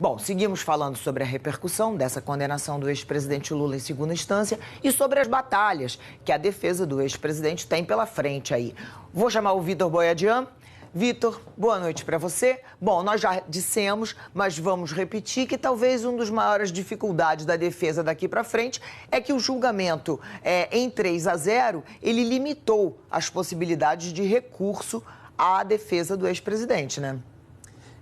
Bom, seguimos falando sobre a repercussão dessa condenação do ex-presidente Lula em segunda instância e sobre as batalhas que a defesa do ex-presidente tem pela frente aí. Vou chamar o Vitor Boiadian. Vitor, boa noite para você. Bom, nós já dissemos, mas vamos repetir que talvez uma das maiores dificuldades da defesa daqui para frente é que o julgamento em 3-0, ele limitou as possibilidades de recurso à defesa do ex-presidente, né?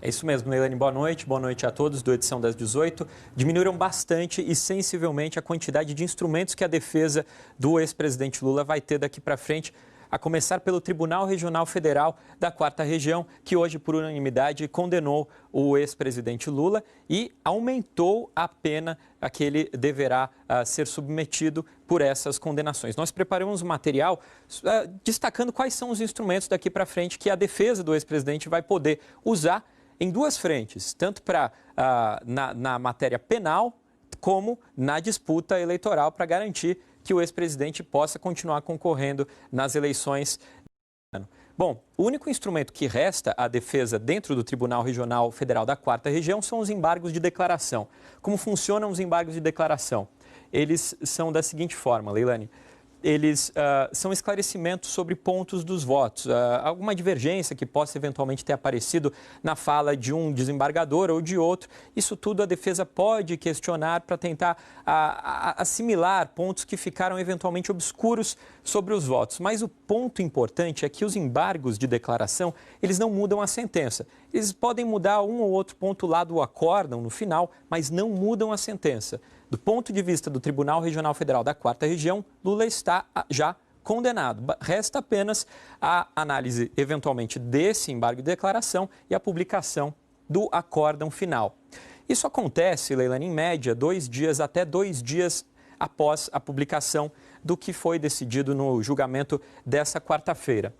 É isso mesmo, Leilani. Boa noite a todos do Edição das 18. Diminuíram bastante e sensivelmente a quantidade de instrumentos que a defesa do ex-presidente Lula vai ter daqui para frente, a começar pelo Tribunal Regional Federal da 4ª Região, que hoje, por unanimidade, condenou o ex-presidente Lula e aumentou a pena a que ele deverá ser submetido por essas condenações. Nós preparamos um material destacando quais são os instrumentos daqui para frente que a defesa do ex-presidente vai poder usar em duas frentes, tanto na matéria penal como na disputa eleitoral, para garantir que o ex-presidente possa continuar concorrendo nas eleições. Bom, o único instrumento que resta à defesa dentro do Tribunal Regional Federal da 4ª Região são os embargos de declaração. Como funcionam os embargos de declaração? Eles são da seguinte forma, Leilani. Eles são esclarecimentos sobre pontos dos votos, alguma divergência que possa eventualmente ter aparecido na fala de um desembargador ou de outro. Isso tudo a defesa pode questionar para tentar assimilar pontos que ficaram eventualmente obscuros sobre os votos. Mas o ponto importante é que os embargos de declaração, eles não mudam a sentença. Eles podem mudar um ou outro ponto lá do acórdão no final, mas não mudam a sentença. Do ponto de vista do Tribunal Regional Federal da 4ª Região, Lula está já condenado. Resta apenas a análise, eventualmente, desse embargo de declaração e a publicação do acórdão final. Isso acontece, Leilani, em média, 2 dias até 2 dias após a publicação do que foi decidido no julgamento dessa quarta-feira.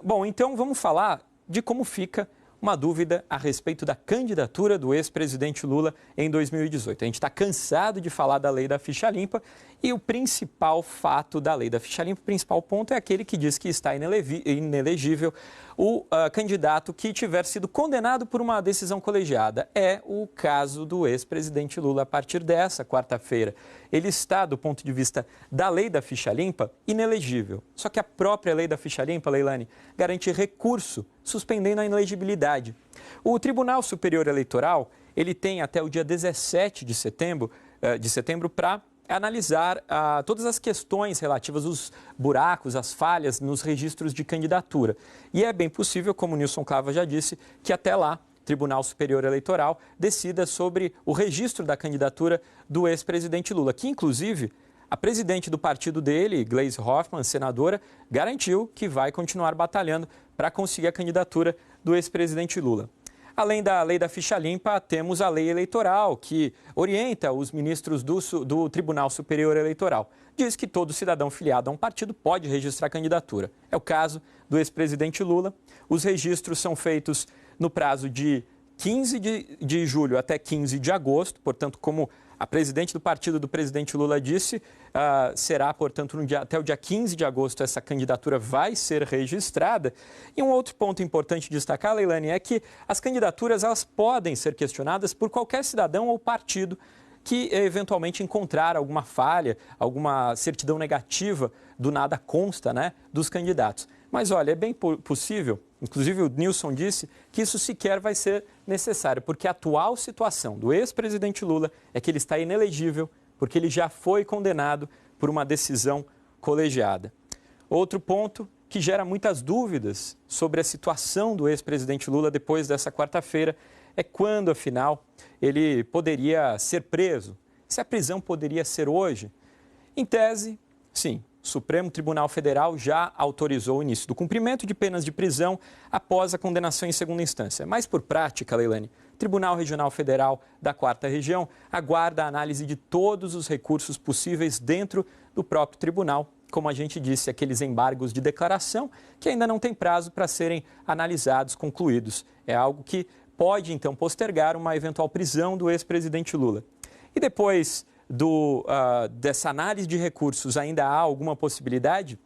Bom, então vamos falar de como fica uma dúvida a respeito da candidatura do ex-presidente Lula em 2018. A gente está cansado de falar da lei da ficha limpa e o principal fato da lei da ficha limpa, o principal ponto é aquele que diz que está inelegível o candidato que tiver sido condenado por uma decisão colegiada. É o caso do ex-presidente Lula a partir dessa quarta-feira. Ele está, do ponto de vista da lei da ficha limpa, inelegível. Só que a própria lei da ficha limpa, Leilani, garante recurso suspendendo a inelegibilidade. O Tribunal Superior Eleitoral, ele tem até o dia 17 de setembro para analisar todas as questões relativas aos buracos, às falhas nos registros de candidatura. E é bem possível, como o Nilson Clava já disse, que até lá o Tribunal Superior Eleitoral decida sobre o registro da candidatura do ex-presidente Lula, que inclusive a presidente do partido dele, Gleisi Hoffmann, senadora, garantiu que vai continuar batalhando para conseguir a candidatura do ex-presidente Lula. Além da lei da ficha limpa, temos a lei eleitoral, que orienta os ministros do Tribunal Superior Eleitoral. Diz que todo cidadão filiado a um partido pode registrar candidatura. É o caso do ex-presidente Lula. Os registros são feitos no prazo de 15 de julho até 15 de agosto, portanto, como a presidente do partido do presidente Lula disse, será, portanto, até o dia 15 de agosto essa candidatura vai ser registrada. E um outro ponto importante de destacar, Leilani, é que as candidaturas elas podem ser questionadas por qualquer cidadão ou partido que eventualmente encontrar alguma falha, alguma certidão negativa, do nada consta, né, dos candidatos. Mas olha, é bem possível, inclusive o Nilson disse, que isso sequer vai ser necessário, porque a atual situação do ex-presidente Lula é que ele está inelegível, porque ele já foi condenado por uma decisão colegiada. Outro ponto que gera muitas dúvidas sobre a situação do ex-presidente Lula depois dessa quarta-feira é quando, afinal, ele poderia ser preso. Se a prisão poderia ser hoje? Em tese, sim. O Supremo Tribunal Federal já autorizou o início do cumprimento de penas de prisão após a condenação em segunda instância. Mas, por prática, Leilani, o Tribunal Regional Federal da 4ª Região aguarda a análise de todos os recursos possíveis dentro do próprio tribunal. Como a gente disse, aqueles embargos de declaração que ainda não têm prazo para serem analisados, concluídos. É algo que pode, então, postergar uma eventual prisão do ex-presidente Lula. E depois dessa análise de recursos, ainda há alguma possibilidade?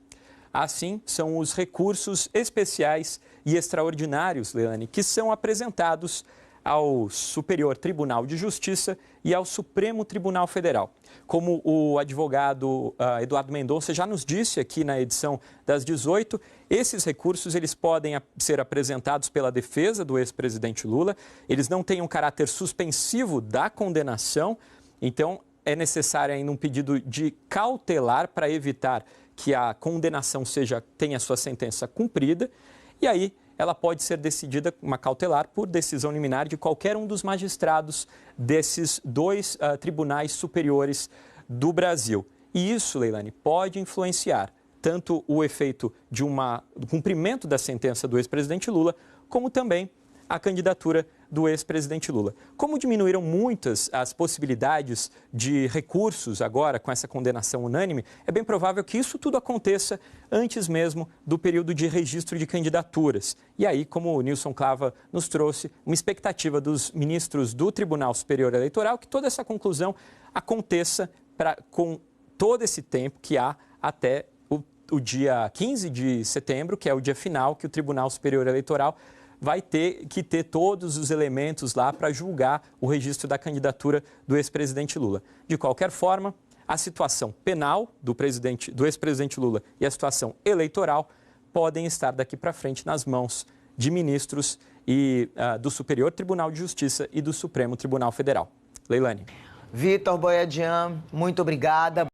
Assim, são os recursos especiais e extraordinários, Leilani, que são apresentados ao Superior Tribunal de Justiça e ao Supremo Tribunal Federal. Como o advogado Eduardo Mendonça já nos disse aqui na edição das 18, esses recursos eles podem ser apresentados pela defesa do ex-presidente Lula, eles não têm um caráter suspensivo da condenação, então é necessário ainda um pedido de cautelar para evitar que a condenação tenha sua sentença cumprida, e aí ela pode ser decidida, uma cautelar, por decisão liminar de qualquer um dos magistrados desses dois tribunais superiores do Brasil. E isso, Leilani, pode influenciar tanto o efeito do cumprimento da sentença do ex-presidente Lula, como também a candidatura do ex-presidente Lula. Como diminuíram muitas as possibilidades de recursos agora com essa condenação unânime, é bem provável que isso tudo aconteça antes mesmo do período de registro de candidaturas. E aí, como o Nilson Clava nos trouxe, uma expectativa dos ministros do Tribunal Superior Eleitoral que toda essa conclusão aconteça com todo esse tempo que há até o dia 15 de setembro, que é o dia final que o Tribunal Superior Eleitoral vai ter que ter todos os elementos lá para julgar o registro da candidatura do ex-presidente Lula. De qualquer forma, a situação penal do ex-presidente Lula e a situação eleitoral podem estar daqui para frente nas mãos de ministros do Superior Tribunal de Justiça e do Supremo Tribunal Federal. Leilani. Vitor Boiadian, muito obrigada.